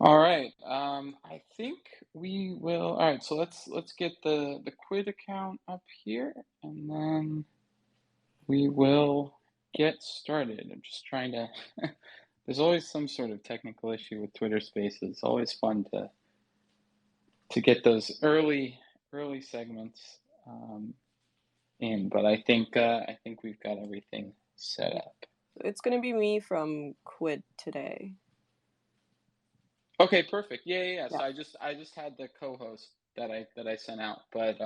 All right. I think we will. All right. So let's get the Quid account up here, and then we will get started. I'm just trying to. There's always some sort of technical issue with Twitter Spaces. It's always fun to get those early segments in, but I think we've got everything set up. It's gonna be me from Quid today. Okay, perfect. Yeah. Yeah. So I just had the co-host that I sent out, but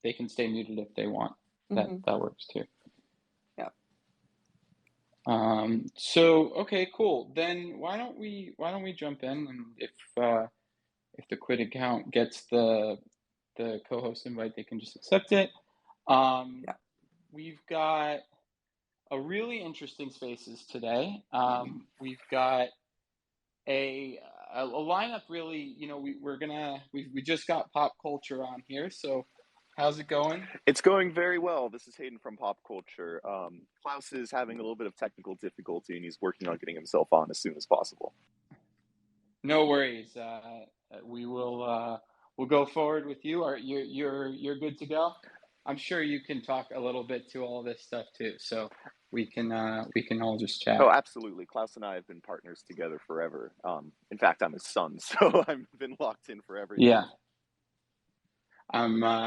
they can stay muted if they want. That hmm that works too. Yeah. So okay, cool. Then why don't we jump in, and if the Quid account gets the co-host invite, they can just accept it. Um, Yeah. we've got a really interesting spaces today. We've got a a lineup really, we just got pop culture on here, so how's it going? It's going very well. This is Hayden from Pop Culture. Klaus is having a little bit of technical difficulty, and he's working on getting himself on as soon as possible. No worries. We'll go forward with you. You're good to go? I'm sure you can talk a little bit to all this stuff too, so we can all just Oh, chat. absolutely. Klaus and I have been partners together forever. In fact, I'm his son, so I've been locked in for Yeah. everything.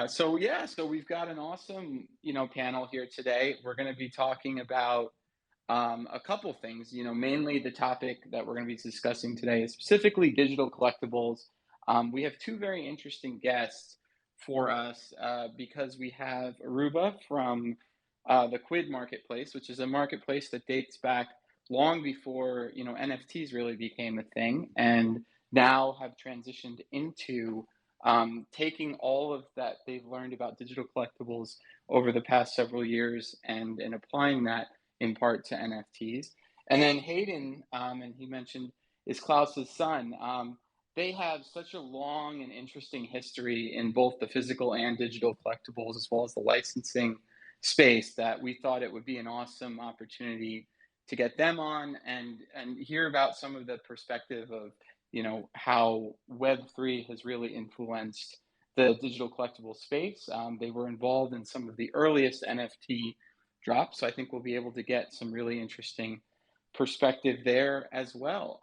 So we've got an awesome, panel here today. We're going to be talking about a couple things. Mainly the topic that we're going to be discussing today is specifically digital collectibles. We have two very interesting guests for us because we have Aruba from the Quid Marketplace, which is a marketplace that dates back long before NFTs really became a thing, and now have transitioned into taking all of that they've learned about digital collectibles over the past several years and applying that in part to NFTs. And then Hayden, and he mentioned, is Klaus's son. They have such a long and interesting history in both the physical and digital collectibles, as well as the licensing space, that we thought it would be an awesome opportunity to get them on and hear about some of the perspective of how Web3 has really influenced the digital collectible space. They were involved in some of the earliest NFT drop. So I think we'll be able to get some really interesting perspective there as well.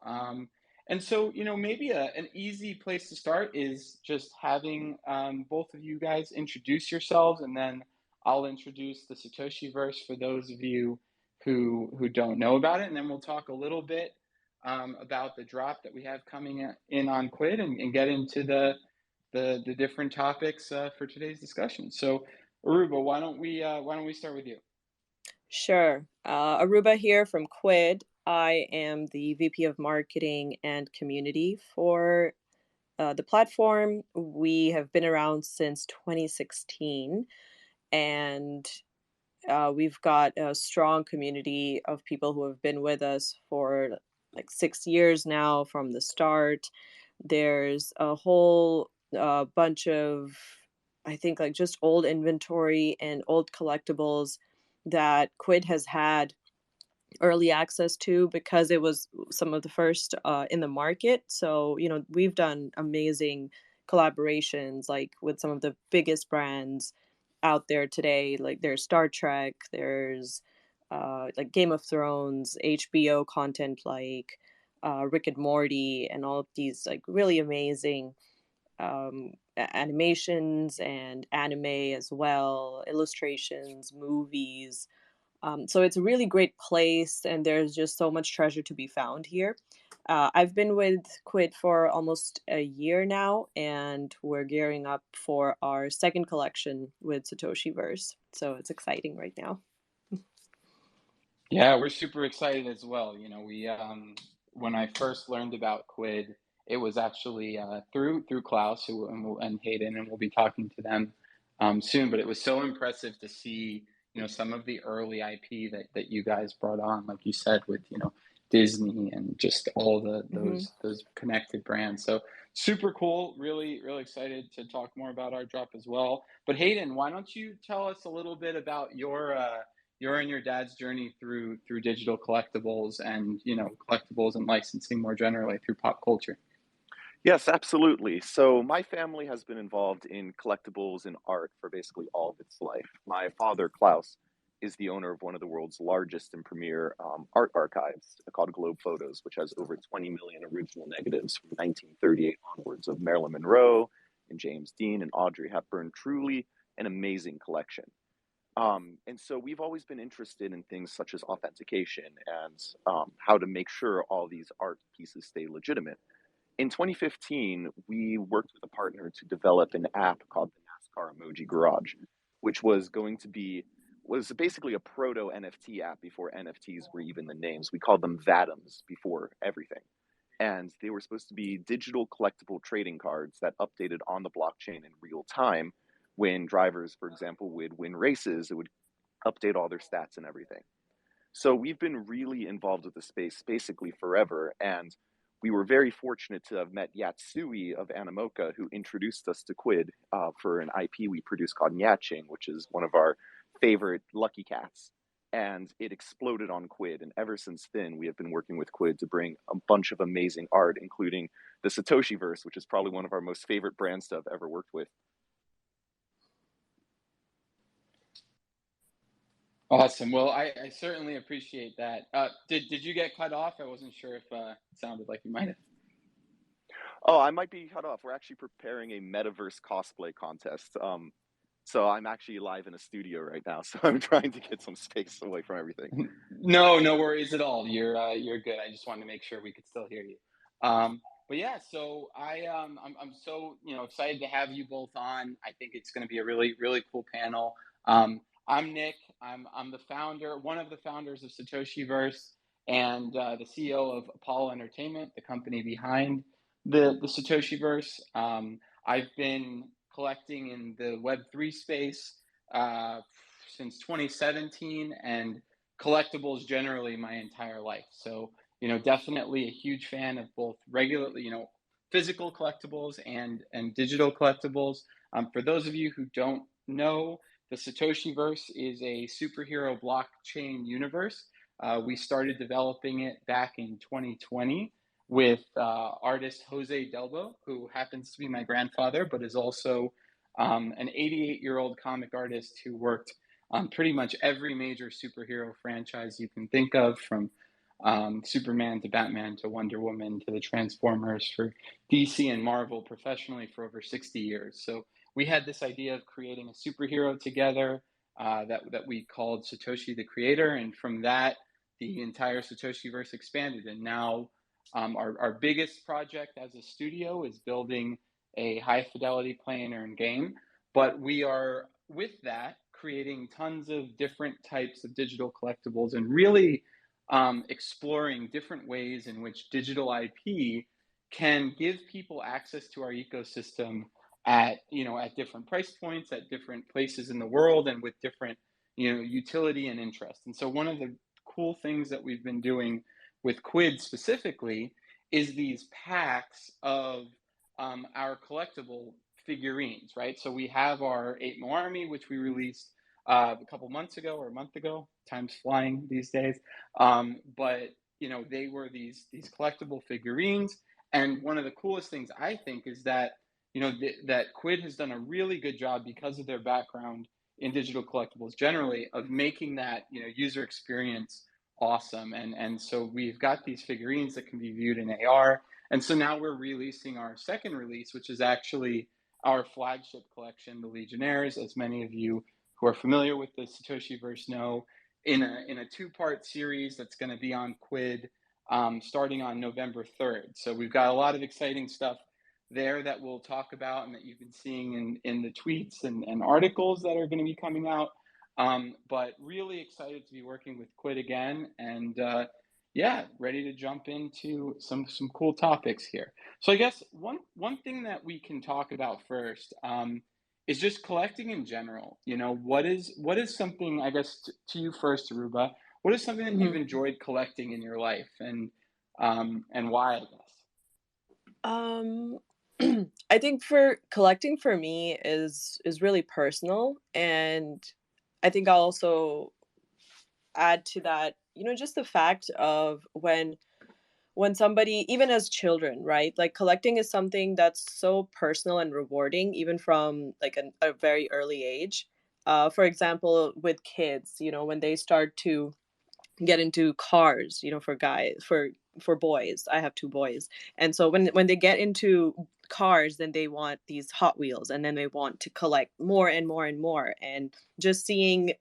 And so, maybe an easy place to start is just having both of you guys introduce yourselves, and then I'll introduce the Satoshi verse for those of you who don't know about it, and then we'll talk a little bit about the drop that we have coming in on Quid, and get into the different topics for today's discussion. So, Aruba, why don't we start with you? Sure. Aruba here from Quid. I am the VP of Marketing and Community for the platform. We have been around since 2016, and we've got a strong community of people who have been with us for like 6 years now from the start. There's a whole bunch of, I think, like just old inventory and old collectibles that Quid has had early access to because it was some of the first in the market. So, we've done amazing collaborations like with some of the biggest brands out there today. Like there's Star Trek, there's like Game of Thrones, HBO content like Rick and Morty, and all of these like really amazing animations and anime as well, illustrations, movies. So it's a really great place, and there's just so much treasure to be found here. I've been with Quid for almost a year now, and we're gearing up for our second collection with Satoshi Verse. So it's exciting right now. Yeah, we're super excited as well. We when I first learned about Quid, it was actually through Klaus and Hayden, and we'll be talking to them soon. But it was so impressive to see some of the early IP that you guys brought on, like you said, with Disney and just all the hmm those connected brands. So super cool. Really really excited to talk more about our drop as well. But Hayden, why don't you tell us a little bit about your and your dad's journey through digital collectibles and collectibles and licensing more generally through pop culture. Yes, absolutely. So my family has been involved in collectibles and art for basically all of its life. My father, Klaus, is the owner of one of the world's largest and premier art archives called Globe Photos, which has over 20 million original negatives from 1938 onwards of Marilyn Monroe and James Dean and Audrey Hepburn. Truly an amazing collection. And so we've always been interested in things such as authentication and how to make sure all these art pieces stay legitimate. In 2015, we worked with a partner to develop an app called the NASCAR Emoji Garage, which was basically a proto NFT app before NFTs were even the names. We called them VATMs before everything. And they were supposed to be digital collectible trading cards that updated on the blockchain in real time. When drivers, for example, would win races, it would update all their stats and everything. So we've been really involved with the space basically forever, and we were very fortunate to have met Yatsui of Animoca, who introduced us to Quid for an IP we produced called Nyaching, which is one of our favorite lucky cats. And it exploded on Quid, and ever since then, we have been working with Quid to bring a bunch of amazing art, including the Satoshi Verse, which is probably one of our most favorite brands to have ever worked with. Awesome. Well, I certainly appreciate that. Did you get cut off? I wasn't sure if it sounded like you might have. Oh, I might be cut off. We're actually preparing a metaverse cosplay contest. So I'm actually live in a studio right now. So I'm trying to get some space away from everything. No, no worries at all. You're good. I just wanted to make sure we could still hear you. But yeah, so I'm so excited to have you both on. I think it's going to be a really cool panel. I'm Nick. I'm the founder, one of the founders of Satoshi Verse, and the CEO of Apollo Entertainment, the company behind the Satoshi Verse. I've been collecting in the Web3 space uh, since 2017 and collectibles generally my entire life. So, definitely a huge fan of both regular, physical collectibles and digital collectibles. For those of you who don't know, the Satoshi Verse is a superhero blockchain universe. We started developing it back in 2020 with artist Jose Delbo, who happens to be my grandfather, but is also an 88-year-old comic artist who worked on pretty much every major superhero franchise you can think of, from Superman to Batman to Wonder Woman to the Transformers, for DC and Marvel professionally for over 60 years. So we had this idea of creating a superhero together that we called Satoshi the Creator. And from that, the entire Satoshi verse expanded. And now our biggest project as a studio is building a high fidelity play and earn game. But we are, with that, creating tons of different types of digital collectibles and really exploring different ways in which digital IP can give people access to our ecosystem at different price points, at different places in the world, and with different utility and interest. And so one of the cool things that we've been doing with Quid specifically is these packs of our collectible figurines, right? So we have our 8 Mo Army, which we released a couple months ago or a month ago. Time's flying these days. But they were these collectible figurines, and one of the coolest things I think is that that Quid has done a really good job, because of their background in digital collectibles generally, of making that user experience awesome. And so we've got these figurines that can be viewed in AR, and so now we're releasing our second release, which is actually our flagship collection, the Legionnaires, as many of you who are familiar with the Satoshi verse know, in a two-part series that's going to be on Quid starting on November 3rd. So we've got a lot of exciting stuff there that we'll talk about and that you've been seeing in the tweets and articles that are going to be coming out. But really excited to be working with Quid again, and yeah, ready to jump into some cool topics here. So I guess one thing that we can talk about first is just collecting in general. What is something, I guess, to you first, Aruba? What is something that you've Mhm. enjoyed collecting in your life, and why, I guess? Um, I think for collecting for me is really personal, and I think I'll also add to that, just the fact of when somebody, even as children, right? Like collecting is something that's so personal and rewarding, even from like a very early age. For example, with kids, when they start to get into cars, for guys, for boys. I have two boys. And so when they get into cars, then they want these Hot Wheels, and then they want to collect more and more and more. And just seeing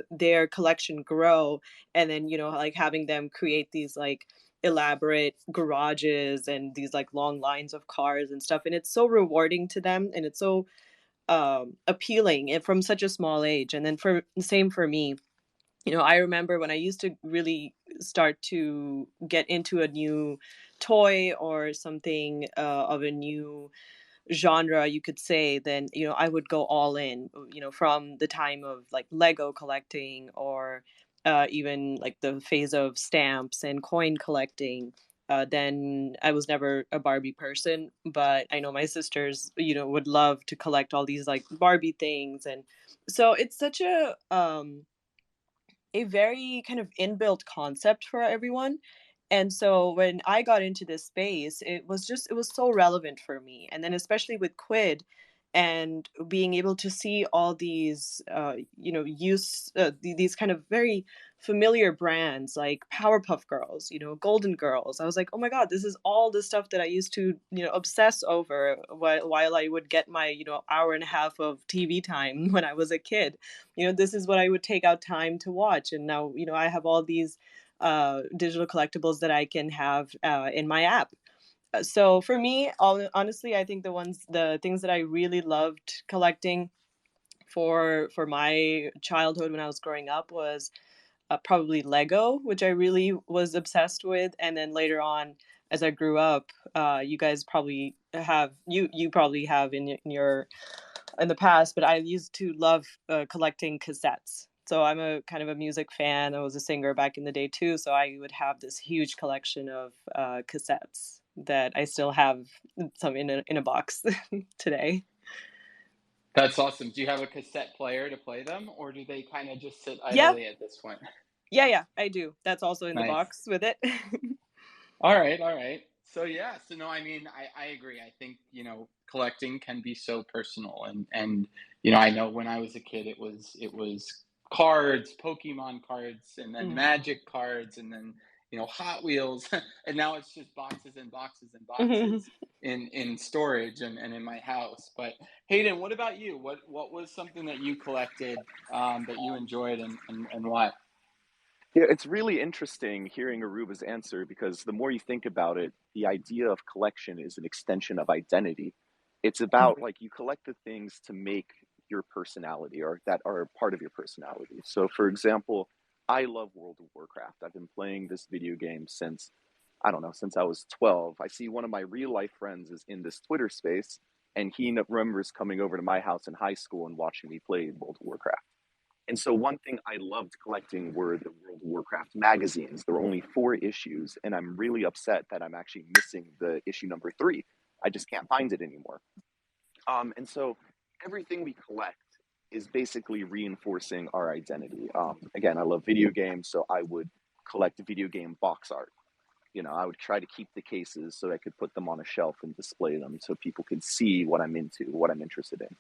their collection grow, and then like having them create these like elaborate garages and these like long lines of cars and stuff, and it's so rewarding to them, and it's so appealing, and from such a small age. And then for same for me, I remember when I used to really start to get into a new toy or something of a new genre, you could say, then, I would go all in, from the time of like Lego collecting, or even like the phase of stamps and coin collecting. Then I was never a Barbie person, but I know my sisters, would love to collect all these like Barbie things. And so it's such a very kind of inbuilt concept for everyone. And so when I got into this space, it was so relevant for me. And then especially with Quid, and being able to see all these these kind of very familiar brands like Powerpuff Girls, Golden Girls. I was like, oh my god, this is all the stuff that I used to obsess over while I would get my hour and a half of TV time when I was a kid. This is what I would take out time to watch. And now, I have all these digital collectibles that I can have in my app. So for me, honestly, I think the things that I really loved collecting for my childhood when I was growing up was probably Lego, which I really was obsessed with. And then later on, as I grew up, you guys probably have you probably have in the past, but I used to love collecting cassettes. So I'm a kind of a music fan. I was a singer back in the day too, so I would have this huge collection of cassettes that I still have some in a box today. That's awesome. Do you have a cassette player to play them, or do they kind of just sit Yeah, idly at this point? yeah, I do. That's also in the Nice. box with it. All right, all right. So yeah, so no, I mean, I agree. I think, collecting can be so personal, and I know when I was a kid, it was cards, Pokemon cards, and then Mm. Magic cards, and then Hot Wheels, and now it's just boxes and boxes and Mhm. boxes in storage and in my house. But Hayden, what about you? What was something that you collected that you enjoyed, and why? Yeah, it's really interesting hearing Aruba's answer because the more you think about it, the idea of collection is an extension of identity. It's about like you collect the things to make your personality or that are part of your personality. So, for example, I love World of Warcraft. I've been playing this video game since, I don't know, since I was 12. I see one of my real life friends is in this Twitter space, and he remembers coming over to my house in high school and watching me play World of Warcraft. And so one thing I loved collecting were the World of Warcraft magazines. There were only 4 issues, and I'm really upset that I'm actually missing the issue number 3. I just can't find it anymore. And so everything we collect is basically reinforcing our identity. Again, I love video games, so I would collect video game box art. I would try to keep the cases so I could put them on a shelf and display them so people could see what I'm into, what I'm interested in.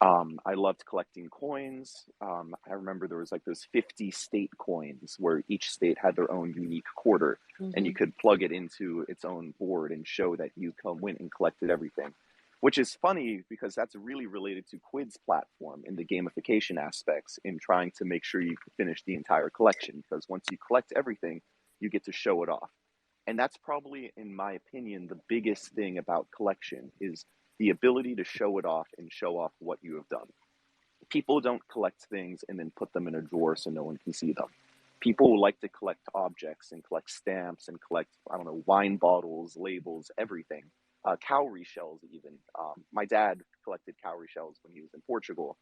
I loved collecting coins. I remember there was like those 50 state coins where each state had their own unique quarter, and you Mhm. could plug it into its own board and show that you went and collected everything. Which is funny because that's really related to Quid's platform in the gamification aspects in trying to make sure you finish the entire collection. Because once you collect everything, you get to show it off. And that's probably, in my opinion, the biggest thing about collection is the ability to show it off and show off what you have done. People don't collect things and then put them in a drawer so no one can see them. People like to collect objects and collect stamps and collect, I don't know, wine bottles, labels, everything. Cowrie shells, even. My dad collected cowrie shells when he was in Portugal,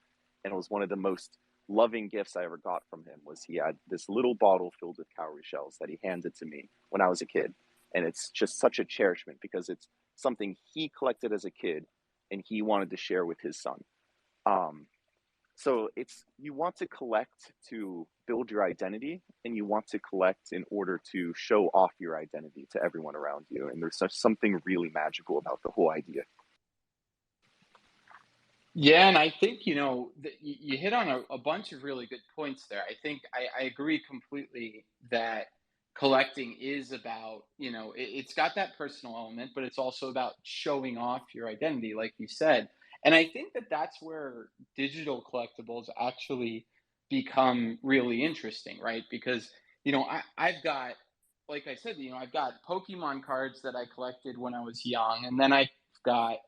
and it was one of the most loving gifts I ever got from him. Was he had this little bottle filled with cowrie shells that he handed to me when I was a kid, and it's just such a cherishment because it's something he collected as a kid and he wanted to share with his son. Um, So you want to collect to build your identity, and you want to collect in order to show off your identity to everyone around you. And there's something really magical about the whole idea. Yeah, and I think, you hit on a bunch of really good points there. I think I agree completely that collecting is about, it's got that personal element, but it's also about showing off your identity, like you said. And I think that that's where digital collectibles actually become really interesting, right? Because, I've got, like I said, I've got Pokemon cards that I collected when I was young, and then I've got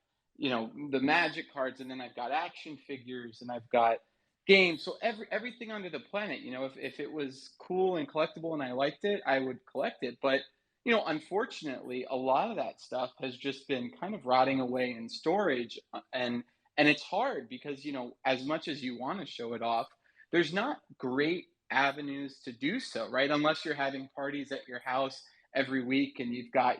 the magic cards, and then I've got action figures, and I've got games. So everything under the planet, if it was cool and collectible and I liked it, I would collect it. But unfortunately, a lot of that stuff has just been kind of rotting away in storage, and it's hard because as much as you want to show it off, there's not great avenues to do so, right? Unless you're having parties at your house every week and you've got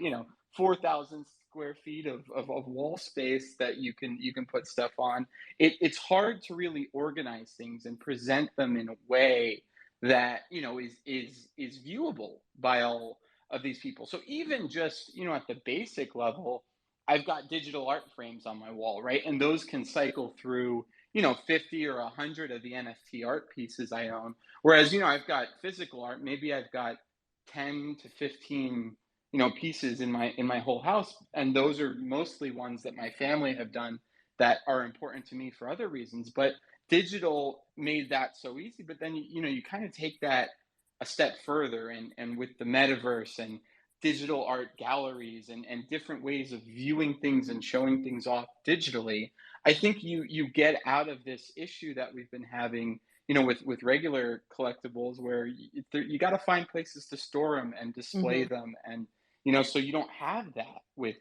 4,000 square feet of wall space that you can put stuff on. It's hard to really organize things and present them in a way that is viewable by all of these people. So even just at the basic level, I've got digital art frames on my wall, right? And those can cycle through 50 or 100 of the NFT art pieces I own. Whereas I've got physical art, maybe I've got 10 to 15 pieces in my whole house, and those are mostly ones that my family have done that are important to me for other reasons. But digital made that so easy. But then you kind of take that a step further, and with the metaverse and digital art galleries and different ways of viewing things and showing things off digitally, I think you get out of this issue that we've been having with regular collectibles, where you got to find places to store them and display Hmm. them, and so you don't have that with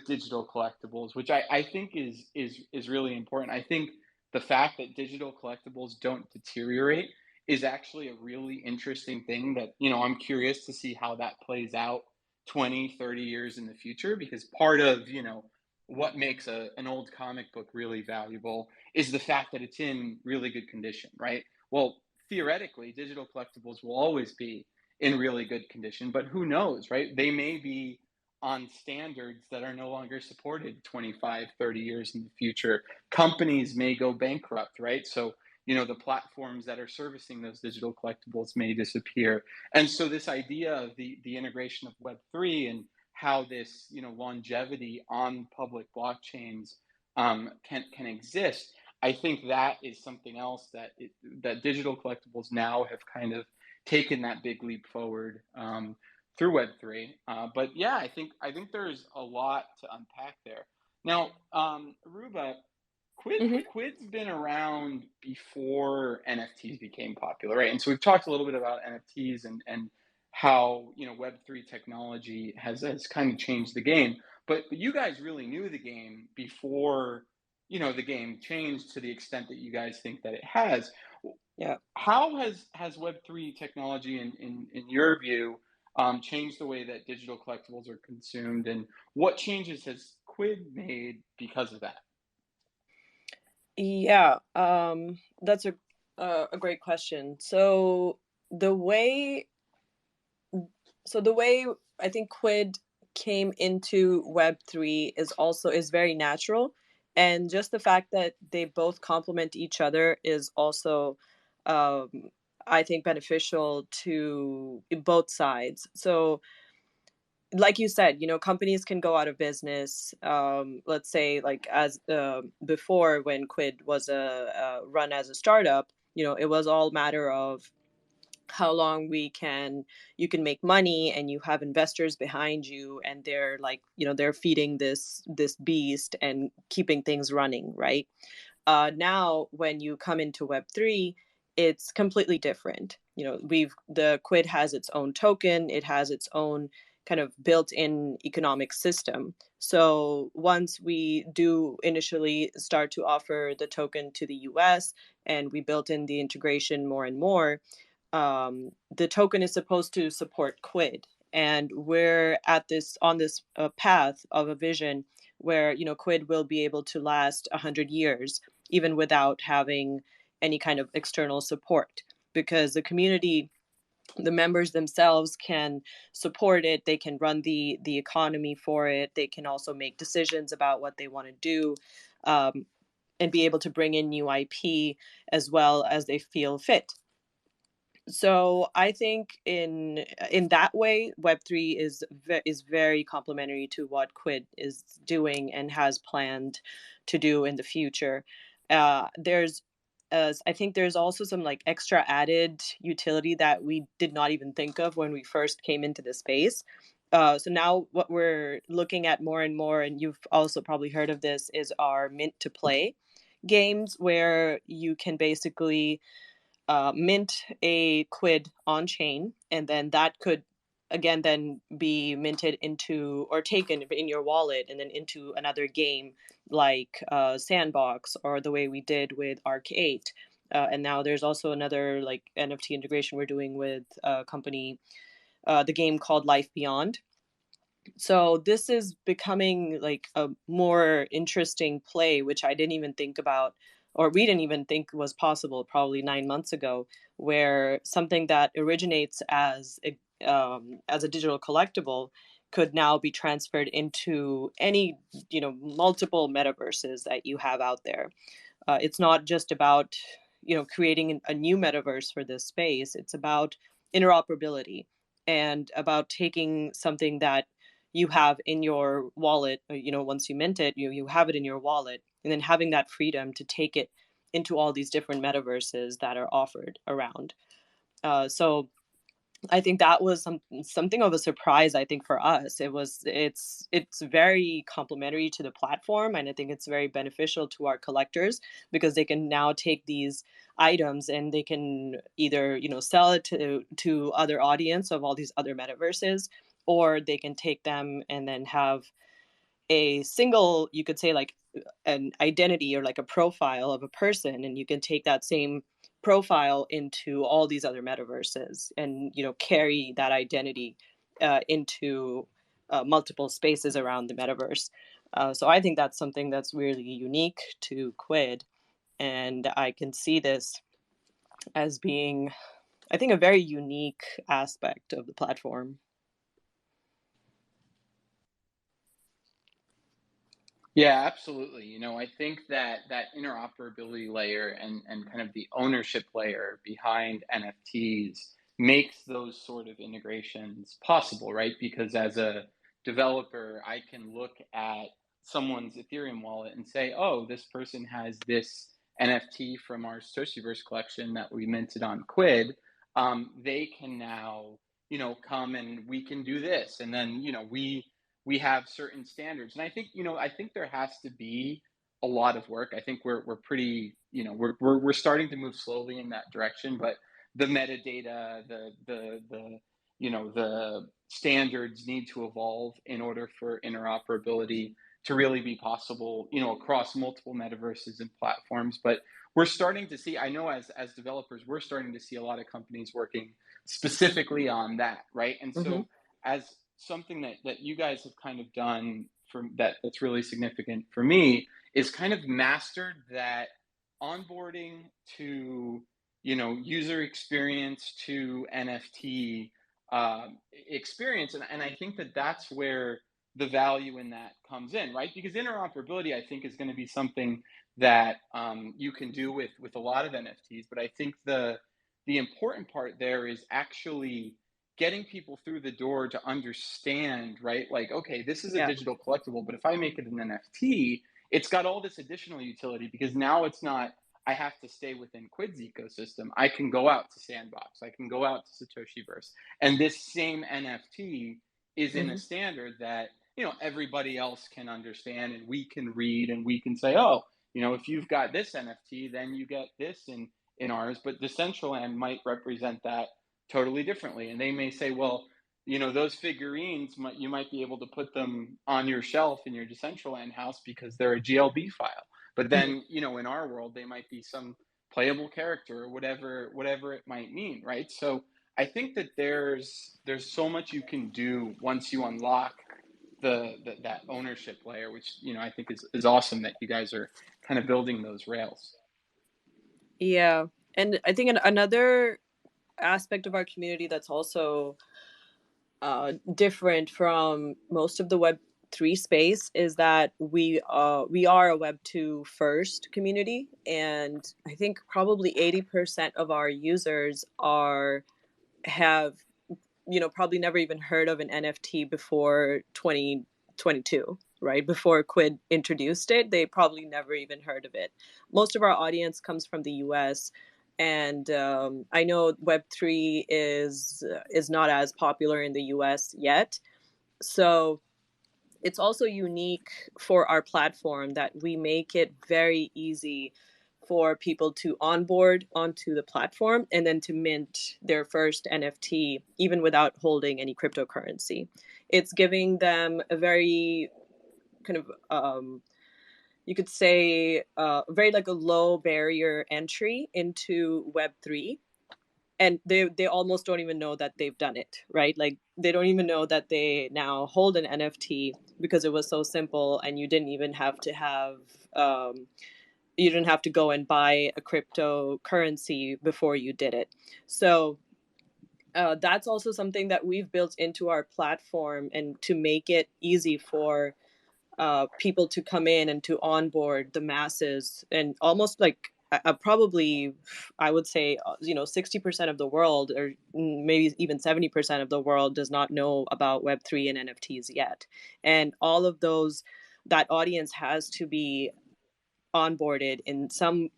digital collectibles, which I think is really important. I think the fact that digital collectibles don't deteriorate is actually a really interesting thing that I'm curious to see how that plays out 20, 30 years in the future, because part of what makes an old comic book really valuable is the fact that it's in really good condition, right? Well, theoretically, digital collectibles will always be in really good condition, but who knows, right? They may be on standards that are no longer supported 25, 30 years in the future. Companies may go bankrupt, right? So the platforms that are servicing those digital collectibles may disappear. And so this idea of the integration of Web3 and how this longevity on public blockchains can exist, I think that is something else that digital collectibles now have kind of taken that big leap forward through Web3. But yeah, I think there's a lot to unpack there. Now, Aruba, Hmm. Quid's been around before NFTs became popular, right? And so we've talked a little bit about NFTs and how Web3 technology has kind of changed the game. But you guys really knew the game before the game changed to the extent that you guys think that it has. Yeah. How has Web3 technology, in your view, changed the way that digital collectibles are consumed, and what changes has Quid made because of that? Yeah, that's a great question. The way the way I think Quid came into Web3 is very natural, and just the fact that they both complement each other is also, um, I think, beneficial to both sides. So like you said, companies can go out of business. Let's say, like, as before, when Quid was a run as a startup, it was all matter of how long you can make money, and you have investors behind you, and they're like, they're feeding this beast and keeping things running, right? Now when you come into Web3, it's completely different. The Quid has its own token, it has its own kind of built-in economic system. So once we do initially start to offer the token to the US, and we built in the integration more and more, the token is supposed to support Quid. And we're at this on this path of a vision where Quid will be able to last 100 years even without having any kind of external support, because the community, the members themselves can support it, they can run the economy for it, they can also make decisions about what they want to do, um, and be able to bring in new IP as well as they feel fit. So I think in that way, Web3 is very complementary to what Quid is doing and has planned to do in the future. There's I think there's also some like extra added utility that we did not even think of when we first came into the space. So now what we're looking at more and more, and you've also probably heard of this, is our mint to play games, where you can basically mint a quid on chain, and then that could again then be minted into or taken in your wallet and then into another game like Sandbox, or the way we did with Arc 8. And now there's also another like NFT integration we're doing with a company, the game called Life Beyond. So this is becoming like a more interesting play, which I didn't even think about, or we didn't even think was possible probably 9 months ago, where something that originates as a digital collectible could now be transferred into any, multiple metaverses that you have out there. It's not just about creating a new metaverse for this space. It's about interoperability and about taking something that you have in your wallet. Once you mint it, you have it in your wallet, and then having that freedom to take it into all these different metaverses that are offered around. So I think that was something of a surprise. I think for us, it's very complementary to the platform, and I think it's very beneficial to our collectors, because they can now take these items and they can either sell it to other audience of all these other metaverses, or they can take them and then have a single, you could say, like an identity or like a profile of a person, and you can take that same profile into all these other metaverses and carry that identity into multiple spaces around the metaverse. So I think that's something that's really unique to Quid, and I can see this as being, I think, a very unique aspect of the platform. Yeah, absolutely. I think that that interoperability layer and kind of the ownership layer behind NFTs makes those sort of integrations possible, right? Because as a developer, I can look at someone's Ethereum wallet and say, oh, this person has this NFT from our Satoshiverse collection that we minted on Quid. They can now, come and we can do this. And then, we have certain standards, and I think there has to be a lot of work. I think we're pretty, we're starting to move slowly in that direction, but the metadata, the standards need to evolve in order for interoperability to really be possible, across multiple metaverses and platforms. But we're starting to see, I know as developers, we're starting to see a lot of companies working specifically on that, right? And Mm-hmm. so as something that you guys have kind of done for that's really significant for me is kind of mastered that onboarding to user experience to NFT experience, and I think that that's where the value in that comes in, right? Because interoperability, I think, is going to be something that you can do with a lot of NFTs, but I think the important part there is actually getting people through the door to understand, right? Like, okay, this is a Yeah. digital collectible, but if I make it an NFT, it's got all this additional utility, because now it's not, I have to stay within Quid's ecosystem. I can go out to Sandbox, I can go out to Satoshiverse, and this same NFT is in a Mm-hmm. standard that, everybody else can understand, and we can read, and we can say, oh, if you've got this NFT, then you get this in ours. But Decentraland might represent that totally differently, and they may say, well, those figurines, you might be able to put them on your shelf in your Decentraland house because they're a GLB file. But then, in our world, they might be some playable character or whatever it might mean, right? So I think that there's so much you can do once you unlock that ownership layer, which I think is awesome that you guys are kind of building those rails. Yeah. And I think another aspect of our community that's also different from most of the Web3 space is that we are a Web2 first community, and I think probably 80% of our users are have probably never even heard of an NFT before 2022, right? Before Quid introduced it, they probably never even heard of it. Most of our audience comes from the US, and I know Web3 is not as popular in the US yet. So it's also unique for our platform that we make it very easy for people to onboard onto the platform and then to mint their first NFT, even without holding any cryptocurrency. It's giving them a very kind of, you could say, very like a low barrier entry into Web3. And they almost don't even know that they've done it, right? Like they don't even know that they now hold an NFT because it was so simple, and um, you didn't have to go and buy a cryptocurrency before you did it. So that's also something that we've built into our platform, and to make it easy for people to come in and to onboard the masses, and almost like probably I would say 60% of the world, or maybe even 70% of the world, does not know about Web3 and NFTs yet, and all of those, that audience has to be onboarded in some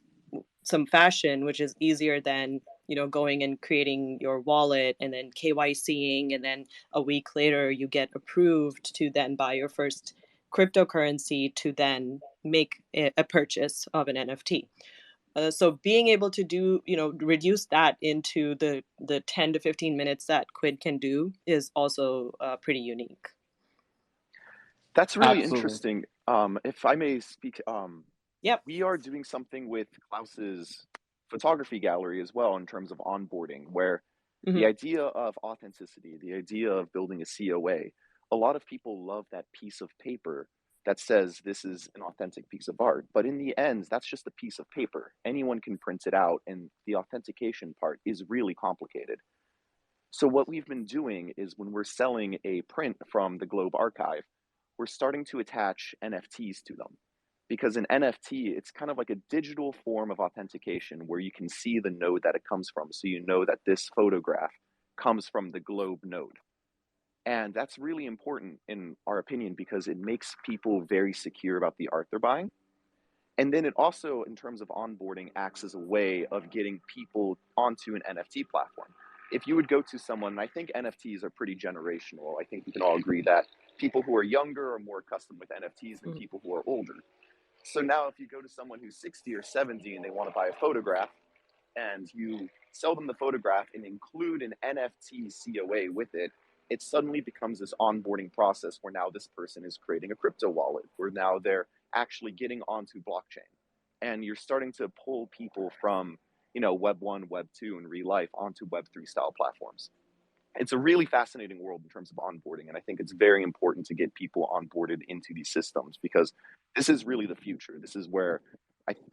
fashion, which is easier than going and creating your wallet and then KYCing, and then a week later you get approved to then buy your first cryptocurrency to then make a purchase of an NFT. So being able to do, reduce that into the 10 to 15 minutes that Quid can do is also pretty unique. That's really Absolutely. interesting. If I may speak, Yep. we are doing something with Klaus's photography gallery as well in terms of onboarding, where the Mm-hmm. idea of authenticity, the idea of building a COA, a lot of people love that piece of paper that says this is an authentic piece of art. But in the end, that's just a piece of paper. Anyone can print it out, and the authentication part is really complicated. So, what we've been doing is when we're selling a print from the Globe Archive, we're starting to attach NFTs to them. Because an NFT, it's kind of like a digital form of authentication where you can see the node that it comes from. So you know that this photograph comes from the Globe node. And that's really important in our opinion because it makes people very secure about the art they're buying. And then it also, in terms of onboarding, acts as a way of getting people onto an NFT platform. If you would go to someone, and I think NFTs are pretty generational, I think we can all agree that people who are younger are more accustomed with NFTs than Mm-hmm. people who are older. So now, if you go to someone who's 60 or 70 and they want to buy a photograph, and you sell them the photograph and include an NFT COA with it, it suddenly becomes this onboarding process where now this person is creating a crypto wallet, where now they're actually getting onto blockchain. And you're starting to pull people from, Web 1, Web 2, and real life onto Web 3 style platforms. It's a really fascinating world in terms of onboarding. And I think it's very important to get people onboarded into these systems because this is really the future. This is where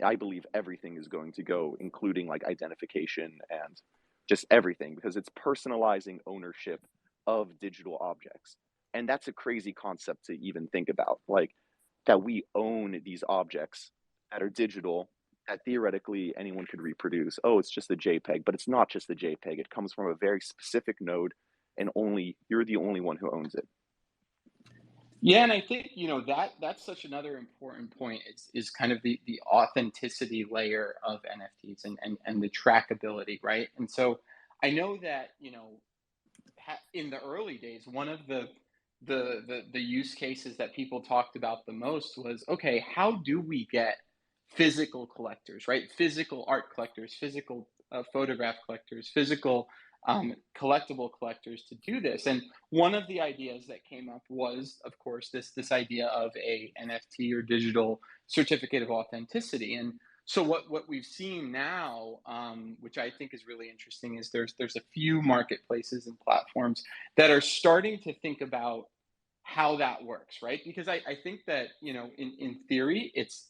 I believe everything is going to go, including like identification and just everything, because it's personalizing ownership of digital objects. And that's a crazy concept to even think about, like that we own these objects that are digital that theoretically anyone could reproduce. Oh, it's just a JPEG, but it's not just a JPEG. It comes from a very specific node, and only you're the only one who owns it. Yeah, and I think that's such another important point is kind of the authenticity layer of NFTs and the trackability, right? And so I know that in the early days, one of the use cases that people talked about the most was, okay, how do we get physical collectors, right? Physical art collectors, physical photograph collectors, physical collectible collectors to do this. And one of the ideas that came up was, of course, this idea of a NFT or digital certificate of authenticity. And so what we've seen now, which I think is really interesting, is there's a few marketplaces and platforms that are starting to think about how that works, right? Because I think that in theory it's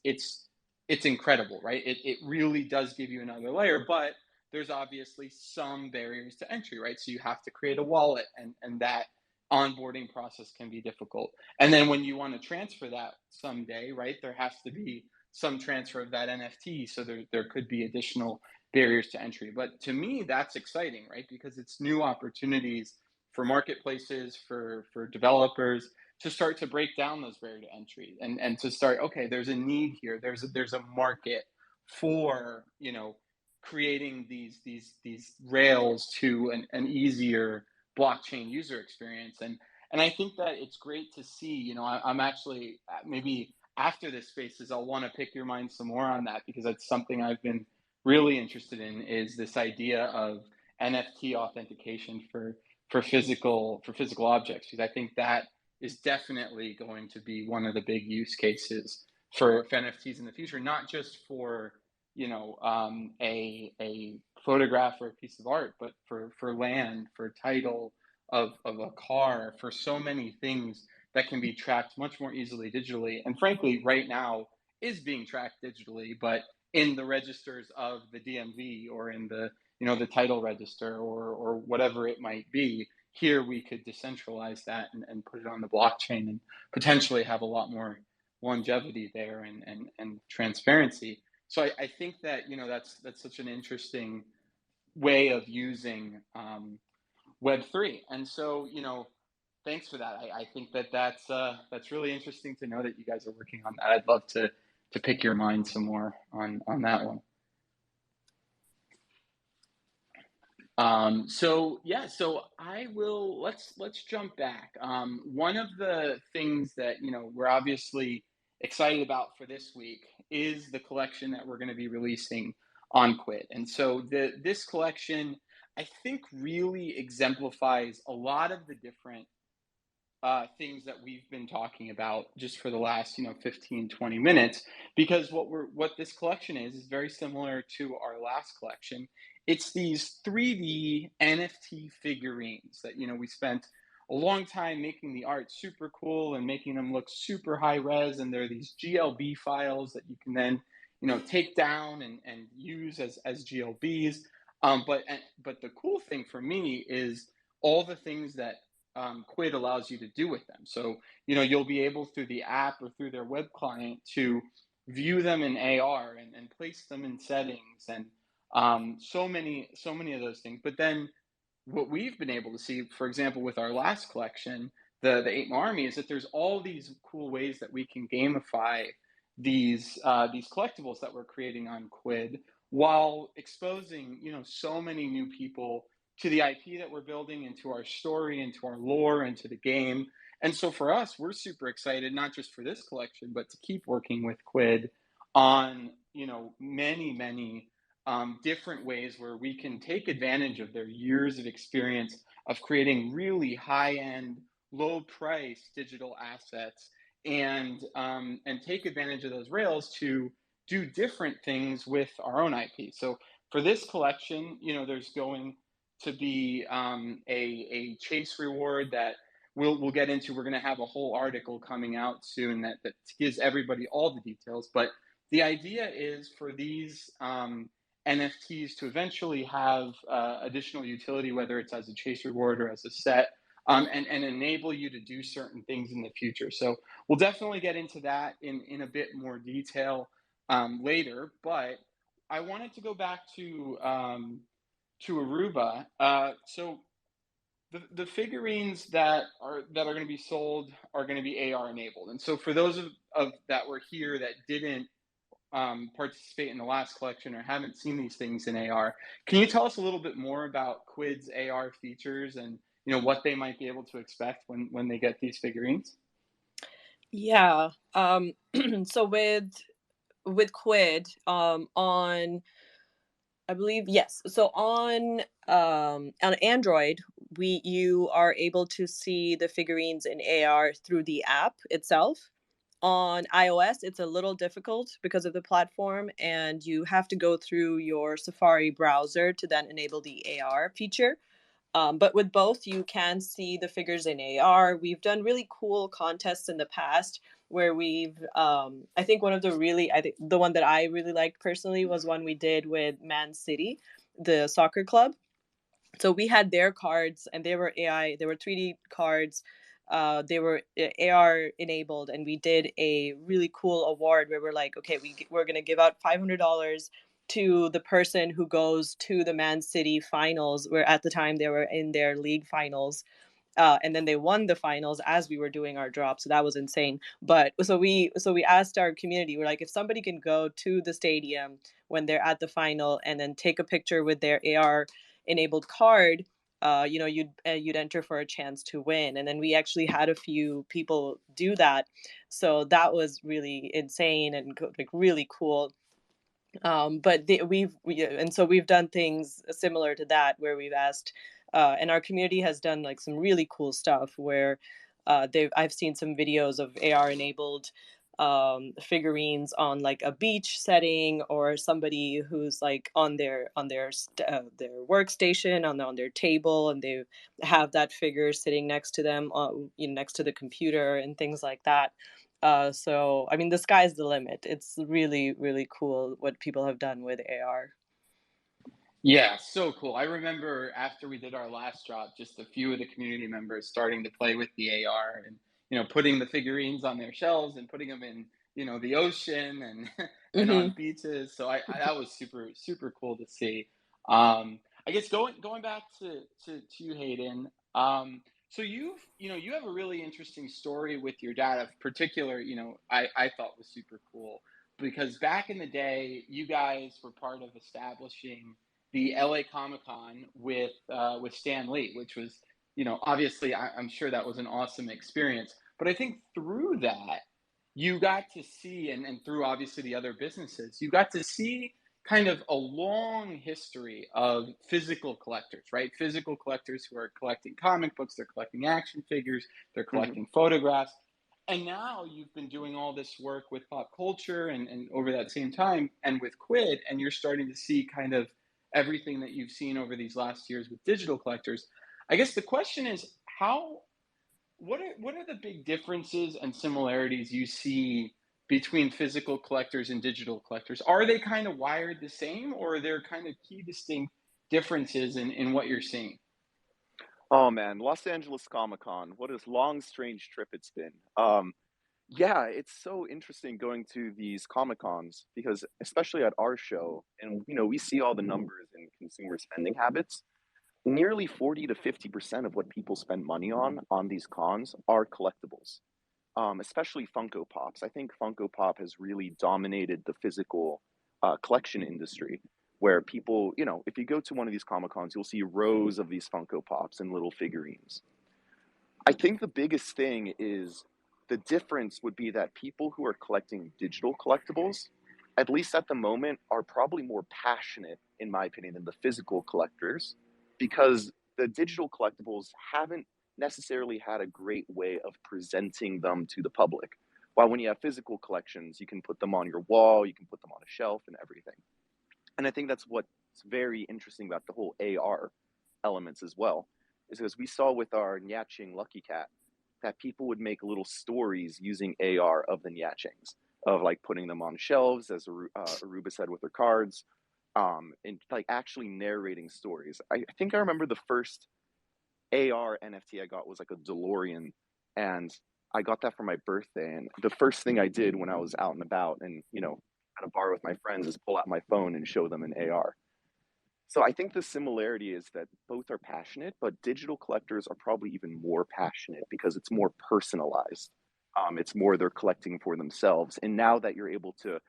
it's incredible, right? It really does give you another layer, but there's obviously some barriers to entry, right? So you have to create a wallet, and that onboarding process can be difficult. And then when you want to transfer that someday, right, there has to be some transfer of that NFT. So there could be additional barriers to entry. But to me, that's exciting, right? Because it's new opportunities for marketplaces, for developers to start to break down those barrier to entry, and to start, okay, there's a need here, there's a market for, creating these rails to an easier blockchain user experience. And I think that it's great to see, I'm actually, maybe after this spaces, I'll want to pick your mind some more on that, because that's something I've been really interested in, is this idea of NFT authentication for physical objects, because I think that is definitely going to be one of the big use cases for NFTs in the future, not just for, a photograph or a piece of art, but for land, for title of a car, for so many things that can be tracked much more easily digitally, and frankly right now is being tracked digitally, but in the registers of the DMV, or in the title register, or whatever it might be. Here we could decentralize that, and put it on the blockchain, and potentially have a lot more longevity there, and transparency. So I think that, that's such an interesting way of using Web3. And so, thanks for that. I think that that's really interesting to know that you guys are working on that. I'd love to pick your mind some more on that one. So yeah, so I will, let's jump back. One of the things that, we're obviously excited about for this week is the collection that we're going to be releasing on Quid. And so this collection, I think, really exemplifies a lot of the different things that we've been talking about just for the last 15, 20 minutes, because what this collection is very similar to our last collection. It's these 3D NFT figurines that, we spent a long time making the art super cool and making them look super high res, and they're these GLB files that you can then, take down and use as GLBs. But the cool thing for me is all the things that Quid allows you to do with them. So, you'll be able, through the app or through their web client, to view them in AR, and place them in settings, and so many of those things. But then what we've been able to see, for example, with our last collection, the Eight Army, is that there's all these cool ways that we can gamify these collectibles that we're creating on Quid, while exposing, so many new people to the IP that we're building, into our story, into our lore, into the game. And so for us, we're super excited, not just for this collection, but to keep working with Quid on, many different ways where we can take advantage of their years of experience of creating really high end, low price digital assets, and take advantage of those rails to do different things with our own IP. So for this collection, there's going to be a chase reward that we'll get into. We're going to have a whole article coming out soon that gives everybody all the details. But the idea is for these NFTs to eventually have additional utility, whether it's as a chase reward or as a set, and enable you to do certain things in the future. So we'll definitely get into that in a bit more detail later. But I wanted to go back to Aruba. So the figurines that are going to be sold are going to be AR enabled. And so for those of that were here that didn't participate in the last collection or haven't seen these things in AR, can you tell us a little bit more about Quid's AR features, and what they might be able to expect when they get these figurines? Yeah. So with Quid, on, I believe, yes. So on Android, you are able to see the figurines in AR through the app itself. On iOS, it's a little difficult because of the platform, and you have to go through your Safari browser to then enable the AR feature. But with both, you can see the figures in AR. We've done really cool contests in the past where I think I think the one that I really liked personally was one we did with Man City, the soccer club. So we had their cards, and they were AI, they were 3D cards. They were AR enabled, and we did a really cool award where we're like, okay, we're gonna give out $500 to the person who goes to the Man City finals, where at the time they were in their league finals. And then they won the finals as we were doing our drop, so that was insane. But so we asked our community, we're like, if somebody can go to the stadium when they're at the final and then take a picture with their AR enabled card, you'd enter for a chance to win. And then we actually had a few people do that, so that was really insane and like really cool. But and so we've done things similar to that where we've asked, and our community has done like some really cool stuff where I've seen some videos of AR enabled figurines on like a beach setting, or somebody who's like their workstation on their table, and they have that figure sitting next to them, next to the computer and things like that. So, I mean, the sky's the limit. It's really, really cool what people have done with AR. Yeah, so cool. I remember after we did our last drop, just a few of the community members starting to play with the AR and, putting the figurines on their shelves and putting them in, the ocean and and Mm-hmm. on beaches. So that was super super cool to see. I guess going back to you, Hayden. So you have a really interesting story with your dad. Of particular, I thought was super cool because back in the day, you guys were part of establishing the LA Comic Con with Stan Lee, which was, obviously I'm sure that was an awesome experience. But I think through that, you got to see, and through obviously the other businesses, you got to see kind of a long history of physical collectors, right? Physical collectors who are collecting comic books, they're collecting action figures, they're Hmm. collecting photographs. And now you've been doing all this work with pop culture and over that same time and with Quid, and you're starting to see kind of everything that you've seen over these last years with digital collectors. I guess the question is what are the big differences and similarities you see between physical collectors and digital collectors? Are they kind of wired the same, or are there kind of key distinct differences in what you're seeing? Oh man, Los Angeles Comic Con. What a long, strange trip it's been. Yeah, it's so interesting going to these Comic Cons because, especially at our show, and we see all the numbers in consumer spending habits. Nearly 40 to 50% of what people spend money on these cons are collectibles, especially Funko Pops. I think Funko Pop has really dominated the physical collection industry, where people, if you go to one of these Comic Cons, you'll see rows of these Funko Pops and little figurines. I think the biggest thing is the difference would be that people who are collecting digital collectibles, at least at the moment, are probably more passionate, in my opinion, than the physical collectors, because the digital collectibles haven't necessarily had a great way of presenting them to the public. While when you have physical collections, you can put them on your wall, you can put them on a shelf and everything. And I think that's what's very interesting about the whole AR elements as well, is because we saw with our Nyaching Lucky Cat that people would make little stories using AR of the Nyachings, of like putting them on shelves, as Aruba said with her cards, and like actually narrating stories. I think I remember the first AR NFT I got was like a DeLorean, and I got that for my birthday. And the first thing I did when I was out and about and at a bar with my friends is pull out my phone and show them an AR. So I think the similarity is that both are passionate, but digital collectors are probably even more passionate because it's more personalized. It's more they're collecting for themselves. And now that you're able to,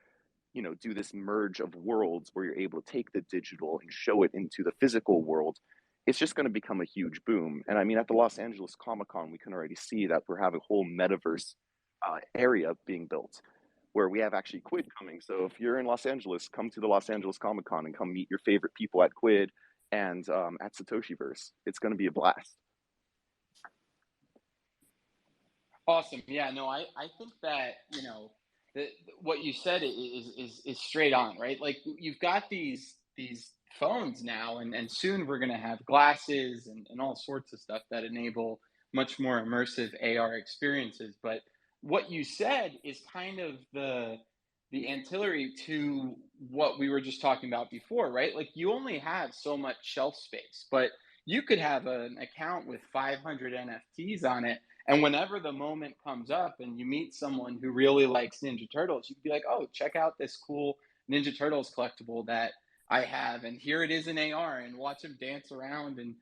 do this merge of worlds where you're able to take the digital and show it into the physical world, it's just going to become a huge boom. And I mean, at the Los Angeles Comic Con, we can already see that we're having a whole metaverse area being built where we have actually Quid coming. So if you're in Los Angeles, come to the Los Angeles Comic Con and come meet your favorite people at Quid and at Satoshiverse. It's going to be a blast. Awesome. Yeah, no, I think that, what you said is straight on, right? Like you've got these phones now, and soon we're going to have glasses and all sorts of stuff that enable much more immersive AR experiences. But what you said is kind of the ancillary to what we were just talking about before, right? Like you only have so much shelf space, but you could have an account with 500 NFTs on it. And whenever the moment comes up and you meet someone who really likes Ninja Turtles, you could be like, oh, check out this cool Ninja Turtles collectible that I have, and here it is in AR, and watch them dance around and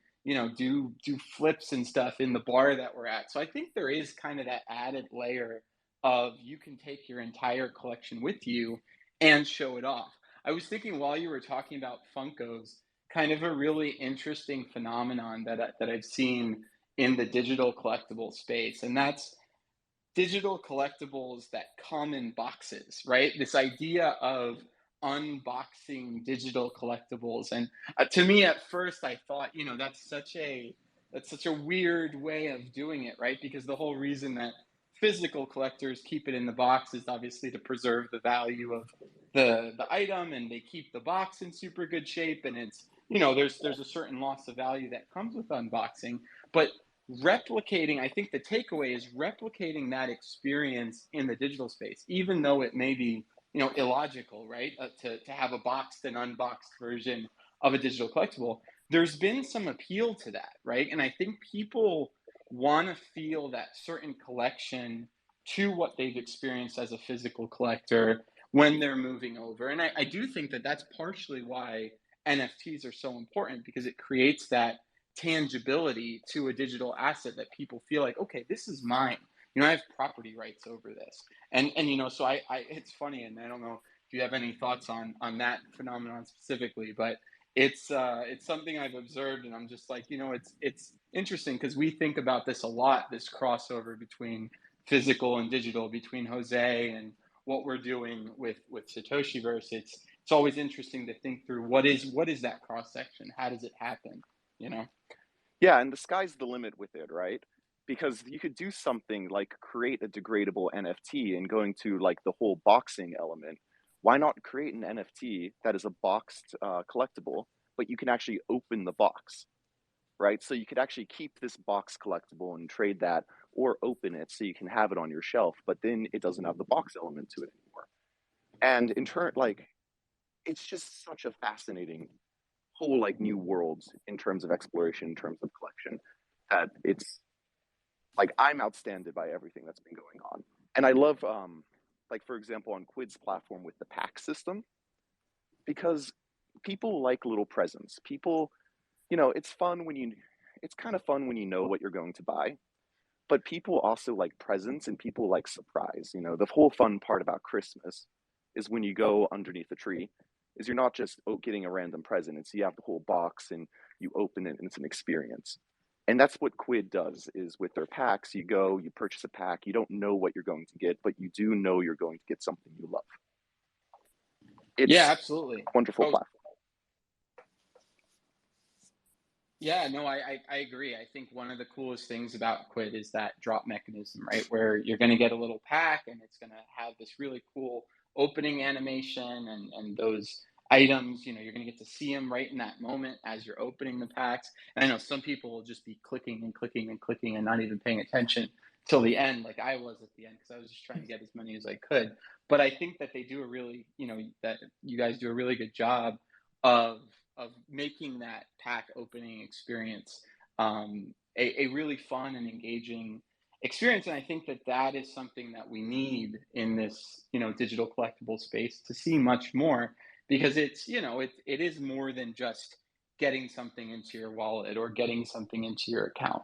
do flips and stuff in the bar that we're at. So I think there is kind of that added layer of you can take your entire collection with you and show it off. I was thinking while you were talking about Funkos, kind of a really interesting phenomenon that I've seen in the digital collectible space, and that's digital collectibles that come in boxes, right? This idea of unboxing digital collectibles, and to me, at first, I thought, that's such a weird way of doing it, right? Because the whole reason that physical collectors keep it in the box is obviously to preserve the value of the item, and they keep the box in super good shape, and it's there's a certain loss of value that comes with unboxing, but replicating, I think the takeaway is replicating that experience in the digital space, even though it may be illogical, right? To have a boxed and unboxed version of a digital collectible, there's been some appeal to that, right? And I think people want to feel that certain collection to what they've experienced as a physical collector when they're moving over. And I do think that that's partially why NFTs are so important, because it creates that tangibility to a digital asset that people feel like, okay, this is mine. I have property rights over this. And so I it's funny, and I don't know if you have any thoughts on that phenomenon specifically, but it's something I've observed, and I'm just like, it's interesting because we think about this a lot, this crossover between physical and digital, between Jose and what we're doing with Satoshiverse. It's always interesting to think through what is that cross section? How does it happen? You know? Yeah, and the sky's the limit with it, right? Because you could do something like create a degradable NFT, and going to like the whole boxing element, why not create an NFT that is a boxed collectible, but you can actually open the box, right? So you could actually keep this box collectible and trade that, or open it so you can have it on your shelf, but then it doesn't have the box element to it anymore. And in turn, like, it's just such a fascinating whole like new worlds in terms of exploration, in terms of collection, that it's like I'm outstanded by everything that's been going on. And I love like for example on Quid's platform with the pack system, because people like little presents. People, it's fun when it's kind of fun when you know what you're going to buy, but people also like presents and people like surprise. The whole fun part about Christmas is when you go underneath the tree, is you're not just getting a random present. It's you have the whole box and you open it and it's an experience. And that's what Quid does, is with their packs, you go, you purchase a pack, you don't know what you're going to get, but you do know you're going to get something you love. Yeah, It's absolutely. a wonderful Oh, platform. yeah, no, I agree. I think one of the coolest things about Quid is that drop mechanism, right? Where you're going to get a little pack and it's going to have this really cool opening animation, and those items, you're going to get to see them right in that moment as you're opening the packs. And I know some people will just be clicking and clicking and clicking and not even paying attention till the end, like I was at the end, because I was just trying to get as many as I could. But I think that they do a really, that you guys do a really good job of making that pack opening experience a really fun and engaging experience. And I think that that is something that we need in this digital collectible space to see much more, because it's it is more than just getting something into your wallet or getting something into your account.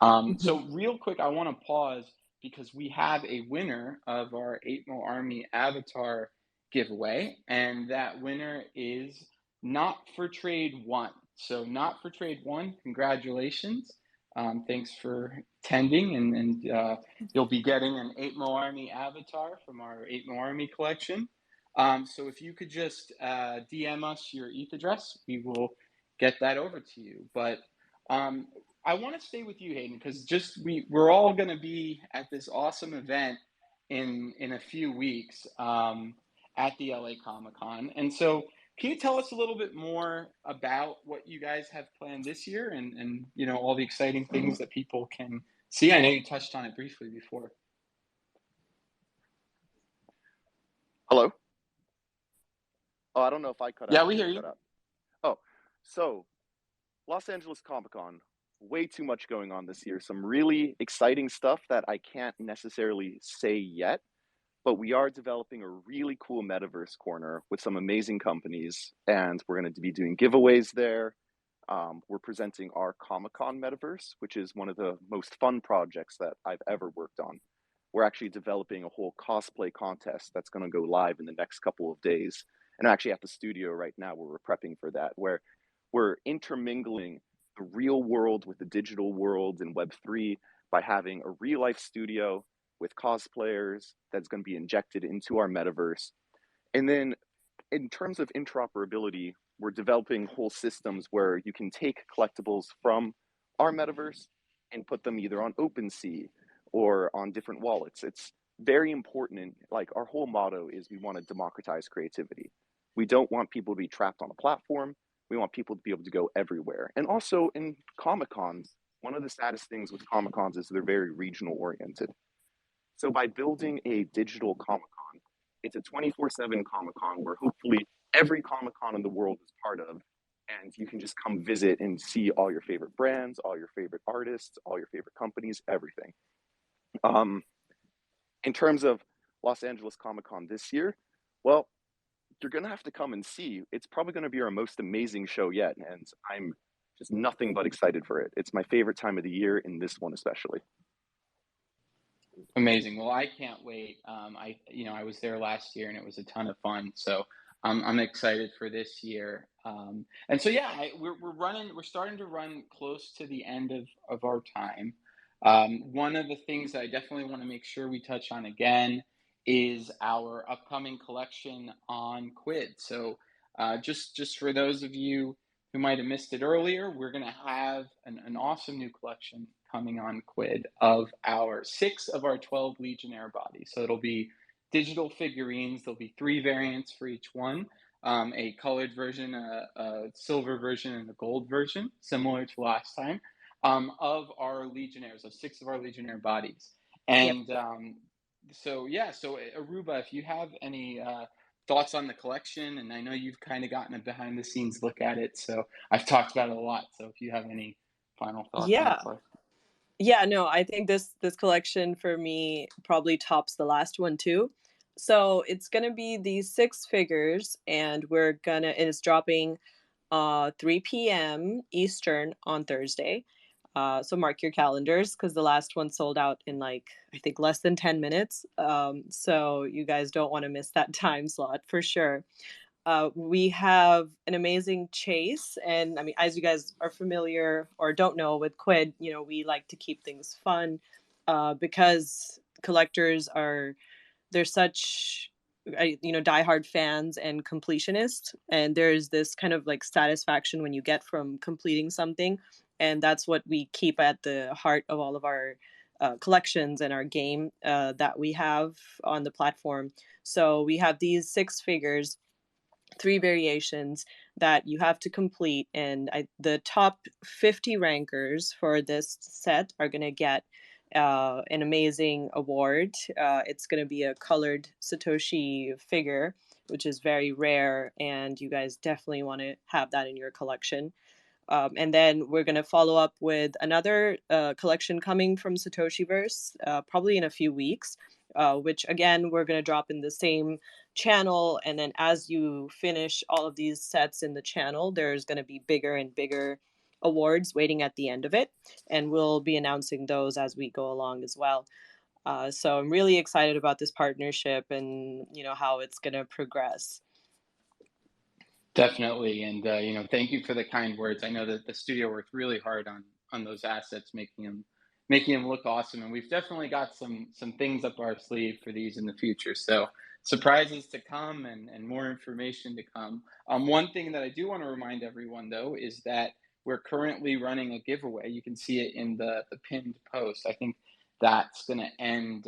Mhm. So real quick, I want to pause because we have a winner of our 8Mo Army avatar giveaway, and that winner is Not for Trade One. So Not for Trade One, congratulations. Thanks for attending, and you'll be getting an 8Mo Army avatar from our 8Mo Army collection. So if you could just DM us your ETH address, we will get that over to you. But I want to stay with you, Hayden, because we're all going to be at this awesome event in a few weeks at the LA Comic Con, and so can you tell us a little bit more about what you guys have planned this year and all the exciting things that people can see? I know you touched on it briefly before. Hello? Oh, I don't know if I cut Yeah, out or we you hear you. cut out. Oh, so Los Angeles Comic Con, way too much going on this year. Some really exciting stuff that I can't necessarily say yet, but we are developing a really cool metaverse corner with some amazing companies, and we're going to be doing giveaways there. We're presenting our Comic Con metaverse, which is one of the most fun projects that I've ever worked on. We're actually developing a whole cosplay contest that's going to go live in the next couple of days. And I'm actually at the studio right now where we're prepping for that, where we're intermingling the real world with the digital world in Web3 by having a real life studio with cosplayers that's going to be injected into our metaverse. And then in terms of interoperability, we're developing whole systems where you can take collectibles from our metaverse and put them either on OpenSea or on different wallets. It's very important. And like our whole motto is we want to democratize creativity. We don't want people to be trapped on a platform. We want people to be able to go everywhere. And also in Comic Cons, one of the saddest things with Comic Cons is they're very regional oriented. So by building a digital Comic Con, it's a 24/7 Comic Con where hopefully every Comic Con in the world is part of, and you can just come visit and see all your favorite brands, all your favorite artists, all your favorite companies, everything. In terms of Los Angeles Comic Con this year, well, you're going to have to come and see. It's probably going to be our most amazing show yet, and I'm just nothing but excited for it. It's my favorite time of the year, in this one especially. Amazing. Well, I can't wait. I was there last year and it was a ton of fun. So I'm excited for this year. And so, yeah, we're starting to run close to the end of our time. One of the things that I definitely want to make sure we touch on again is our upcoming collection on Quid. So just for those of you who might have missed it earlier, we're going to have an awesome new collection coming on Quid of our 6 of our 12 Legionnaire bodies. So it'll be digital figurines. There'll be 3 variants for each one, a colored version, a silver version, and a gold version, similar to last time, of our Legionnaires, of 6 of our Legionnaire bodies. Yep. And so Aruba, if you have any thoughts on the collection, and I know you've kind of gotten a behind the scenes look at it, so I've talked about it a lot. So if you have any final thoughts on the Yeah. collection. Yeah, no, I think this collection for me probably tops the last one too. So it's gonna be these 6 figures, and it's dropping 3 p.m. Eastern on Thursday. So mark your calendars because the last one sold out in like I think less than 10 minutes. So you guys don't want to miss that time slot for sure. We have an amazing chase, and I mean, as you guys are familiar or don't know with Quid, we like to keep things fun because collectors they're such diehard fans and completionists, and there's this kind of like satisfaction when you get from completing something, and that's what we keep at the heart of all of our collections and our game that we have on the platform. So we have these 6 figures, 3 variations that you have to complete, and the top 50 rankers for this set are going to get an amazing award. It's going to be a colored Satoshi figure, which is very rare, and you guys definitely want to have that in your collection. And then we're going to follow up with another collection coming from Satoshiverse, probably in a few weeks, which again, we're going to drop in the same channel. And then as you finish all of these sets in the channel, there's going to be bigger and bigger awards waiting at the end of it. And we'll be announcing those as we go along as well. So I'm really excited about this partnership and, how it's going to progress. Definitely, and thank you for the kind words. I know that the studio worked really hard on those assets, making them look awesome, and we've definitely got some things up our sleeve for these in the future. So surprises to come and more information to come. One thing that I do want to remind everyone though is that we're currently running a giveaway. You can see it in the pinned post. I think that's going to end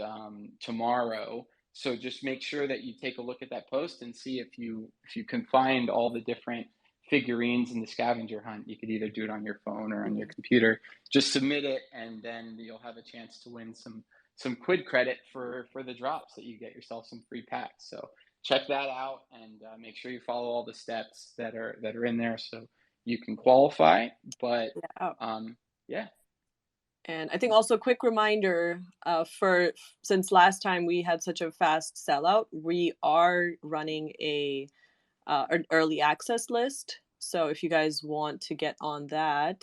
tomorrow. So just make sure that you take a look at that post and see if you can find all the different figurines in the scavenger hunt. You could either do it on your phone or on your computer. Just submit it, and then you'll have a chance to win some quid credit for the drops, that you get yourself some free packs. So check that out, and make sure you follow all the steps that are in there so you can qualify. But yeah. And I think also a quick reminder since last time we had such a fast sellout, we are running an early access list. So if you guys want to get on that,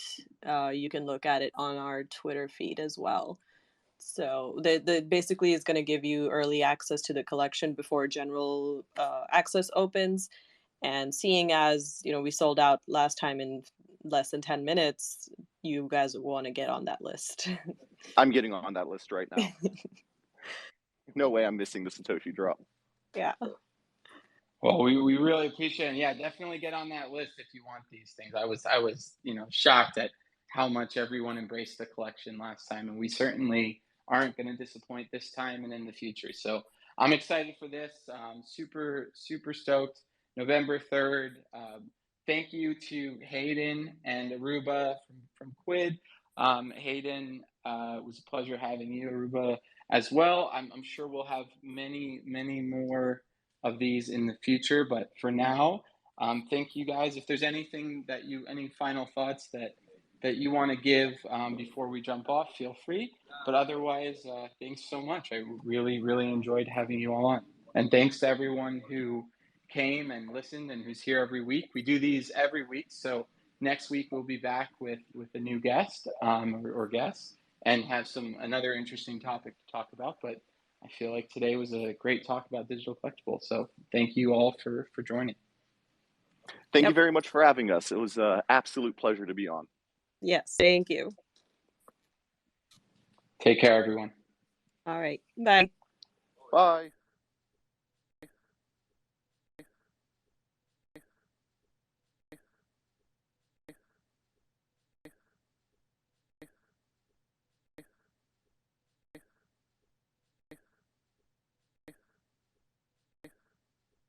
you can look at it on our Twitter feed as well. So the basically is going to give you early access to the collection before general access opens. And seeing as, you know, we sold out last time in less than 10 minutes, you guys want to get on that list. I'm getting on that list right now. No way I'm missing the Satoshi drop. Yeah. Well, we really appreciate it. Yeah, definitely get on that list if you want these things. I was shocked at how much everyone embraced the collection last time, and we certainly aren't going to disappoint this time and in the future. So I'm excited for this. Super stoked. November 3rd. Thank you to Hayden and Aruba from Quid. Hayden, it was a pleasure having you, Aruba, as well. I'm sure we'll have many more of these in the future, but for now, thank you guys. If there's anything any final thoughts that you want to give before we jump off, feel free. But otherwise, thanks so much. I really enjoyed having you all on, and thanks to everyone who came and listened and who's here every week. We do these every week, so next week we'll be back with a new guest or guests, and have another interesting topic to talk about. But I feel like today was a great talk about digital collectibles. So thank you all for joining. Thank you very much for having us. It was an absolute pleasure to be on. Yes, thank you. Take care, everyone. All right. Bye. Bye.